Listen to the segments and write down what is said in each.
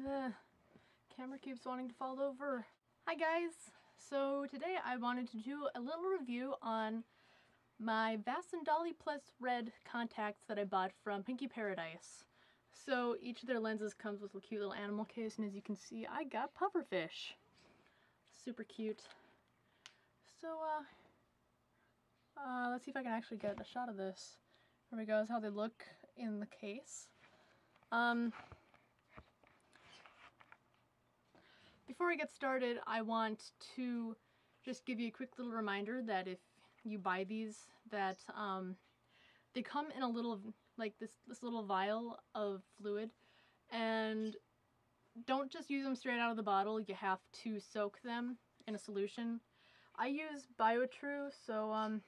Camera keeps wanting to fall over. Hi guys! So today I wanted to do a little review on my Vassen Dolly Plus Red contacts that I bought from PinkyParadise. So each of their lenses comes with a cute little animal case, and as you can see I got pufferfish. Super cute. So let's see if I can actually get a shot of this. Here we go, that's how they look in the case. Before we get started, I want to just give you a quick little reminder that if you buy these, that they come in a little, like this little vial of fluid, and don't just use them straight out of the bottle. You have to soak them in a solution. I use BioTrue, so I'm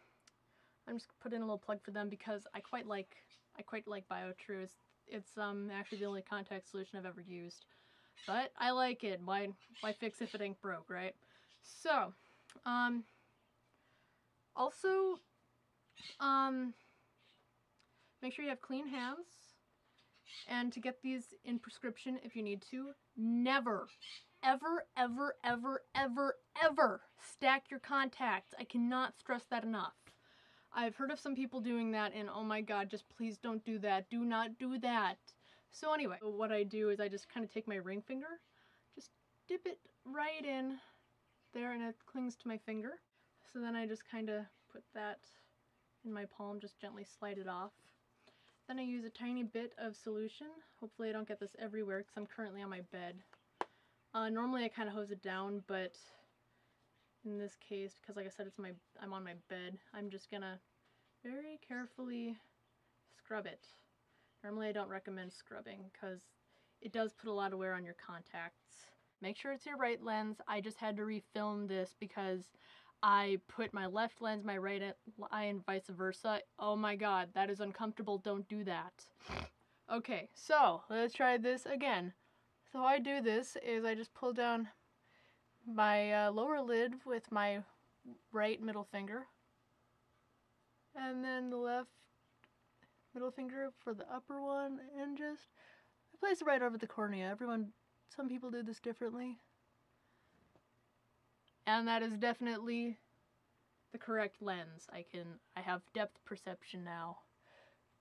just putting in a little plug for them because I quite like BioTrue. It's actually the only contact solution I've ever used. But I like it. Why fix if it ain't broke, right? So, also, make sure you have clean hands. And to get these in prescription, if you need to, never, ever, ever, ever, ever, ever stack your contacts. I cannot stress that enough. I've heard of some people doing that, and oh my god, just please don't do that. Do not do that. So anyway, what I do is I just kind of take my ring finger, just dip it right in there, and it clings to my finger. So then I just kind of put that in my palm, just gently slide it off. Then I use a tiny bit of solution. Hopefully I don't get this everywhere because I'm currently on my bed. Normally I kind of hose it down, but in this case, because like I said, I'm on my bed, I'm just gonna very carefully scrub it. Normally I don't recommend scrubbing because it does put a lot of wear on your contacts. Make sure it's your right lens. I just had to refilm this because I put my left lens, my right eye, and vice versa. Oh my god, that is uncomfortable. Don't do that. Okay, so let's try this again. So how I do this is I just pull down my lower lid with my right middle finger, and then the left middle finger for the upper one, and just I place it right over the cornea. Some people do this differently. And that is definitely the correct lens. I have depth perception now.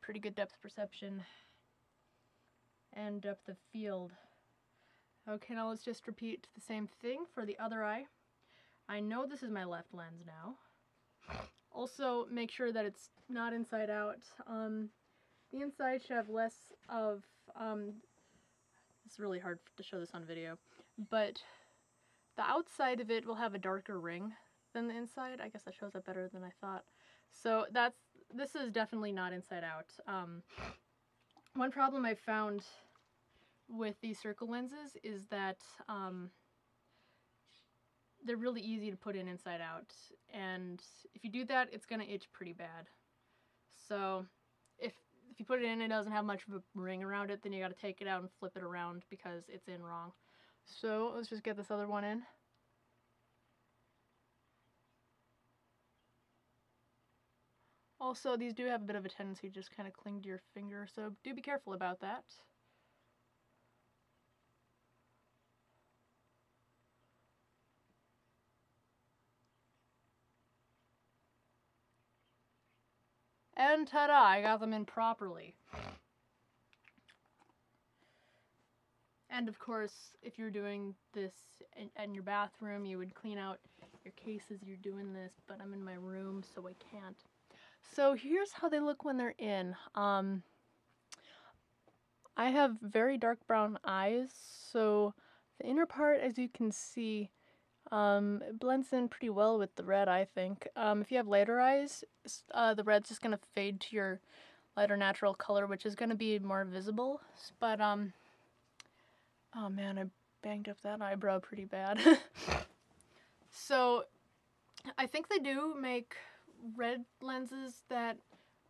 Pretty good depth perception. And depth of field. Okay, now let's just repeat the same thing for the other eye. I know this is my left lens now. Also, make sure that it's not inside out. The inside should have less of, it's really hard to show this on video, but the outside of it will have a darker ring than the inside. I guess that shows up better than I thought. So this is definitely not inside out. One problem I found with these circle lenses is that they're really easy to put in inside out, and if you do that, it's gonna itch pretty bad. So if you put it in and it doesn't have much of a ring around it, then you gotta take it out and flip it around because it's in wrong. So let's just get this other one in. Also, these do have a bit of a tendency to just kind of cling to your finger, so do be careful about that. And ta-da! I got them in properly. And of course, if you're doing this in your bathroom, you would clean out your case as you're doing this, but I'm in my room, so I can't. So here's how they look when they're in. I have very dark brown eyes, so the inner part, as you can see, it blends in pretty well with the red, I think. If you have lighter eyes, the red's just going to fade to your lighter natural color, which is going to be more visible. But, oh man, I banged up that eyebrow pretty bad. So, I think they do make red lenses that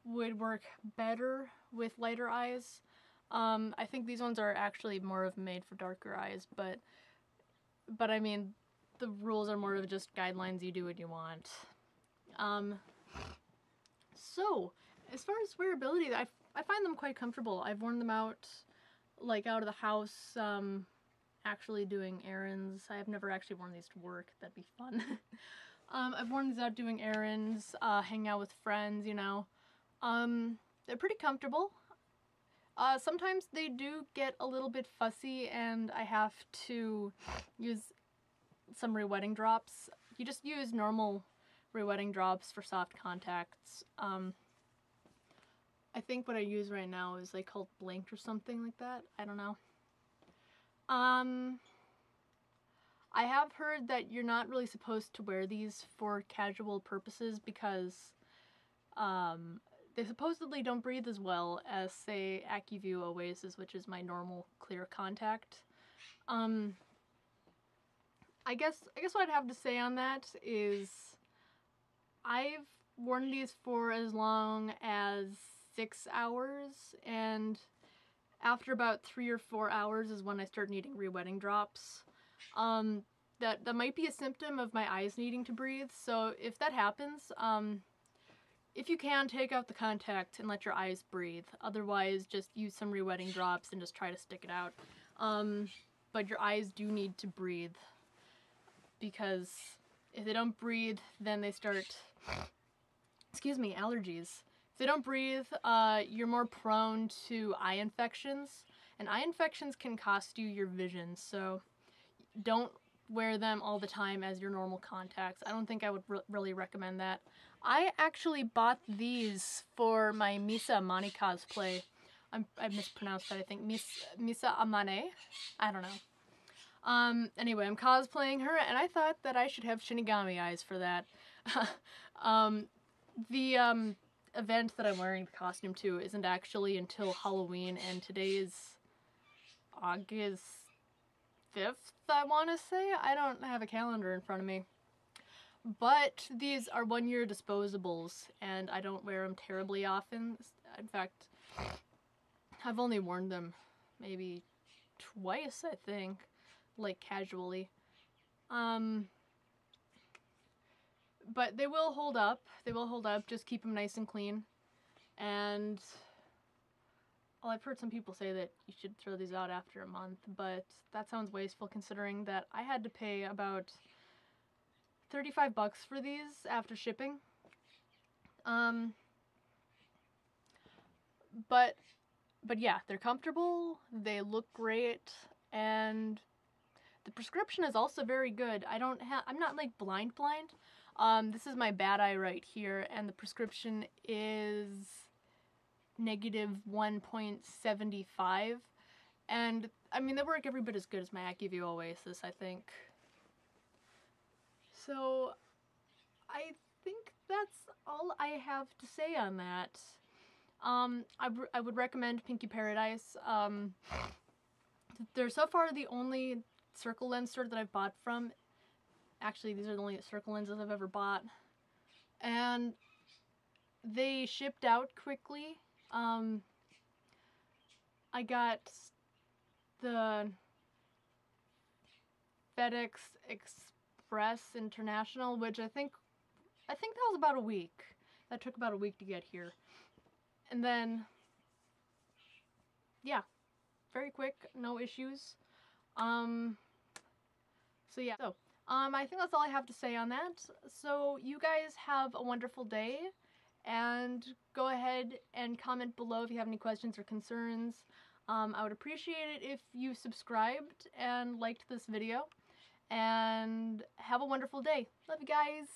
would work better with lighter eyes. I think these ones are actually more of made for darker eyes, but I mean, the rules are more of just guidelines. You do what you want. So, as far as wearability, I find them quite comfortable. I've worn them out, like out of the house, actually doing errands. I've never actually worn these to work. That'd be fun. I've worn these out doing errands, hanging out with friends, you know. They're pretty comfortable. Sometimes they do get a little bit fussy and I have to use some re-wetting drops. You just use normal re-wetting drops for soft contacts. I think what I use right now is like called Blinked or something like that. I don't know. I have heard that you're not really supposed to wear these for casual purposes because they supposedly don't breathe as well as, say, AccuView Oasis, which is my normal clear contact. I guess what I'd have to say on that is I've worn these for as long as 6 hours, and after about 3 or 4 hours is when I start needing re-wetting drops. That might be a symptom of my eyes needing to breathe, so if that happens, if you can, take out the contact and let your eyes breathe. Otherwise, just use some re-wetting drops and just try to stick it out. But your eyes do need to breathe, because if they don't breathe, then they start, excuse me, allergies. If they don't breathe, you're more prone to eye infections, and eye infections can cost you your vision, so don't wear them all the time as your normal contacts. I don't think I would really recommend that. I actually bought these for my Misa Amane cosplay. I mispronounced that, I think. Misa Amane? I don't know. Anyway, I'm cosplaying her, and I thought that I should have Shinigami eyes for that. The event that I'm wearing the costume to isn't actually until Halloween, and today is August 5th, I want to say. I don't have a calendar in front of me. But these are 1-year disposables, and I don't wear them terribly often. In fact, I've only worn them maybe twice, I think, like casually. But they will hold up. They will hold up. Just keep them nice and clean. And well, I've heard some people say that you should throw these out after a month, but that sounds wasteful considering that I had to pay about $35 for these after shipping. But yeah, they're comfortable, they look great, and the prescription is also very good. I'm not like blind. This is my bad eye right here, and the prescription is -1.75, and I mean, they work every bit as good as my AccuView Oasis, I think. So, I think that's all I have to say on that. I would recommend PinkyParadise. They're so far the only circle lens store that I've bought from. Actually, these are the only circle lenses I've ever bought. And they shipped out quickly. I got the FedEx Express International, which I think that was about a week. That took about a week to get here. And then, yeah, very quick, no issues. So yeah, I think that's all I have to say on that. So you guys have a wonderful day, and go ahead and comment below if you have any questions or concerns. I would appreciate it if you subscribed and liked this video, and have a wonderful day. Love you guys.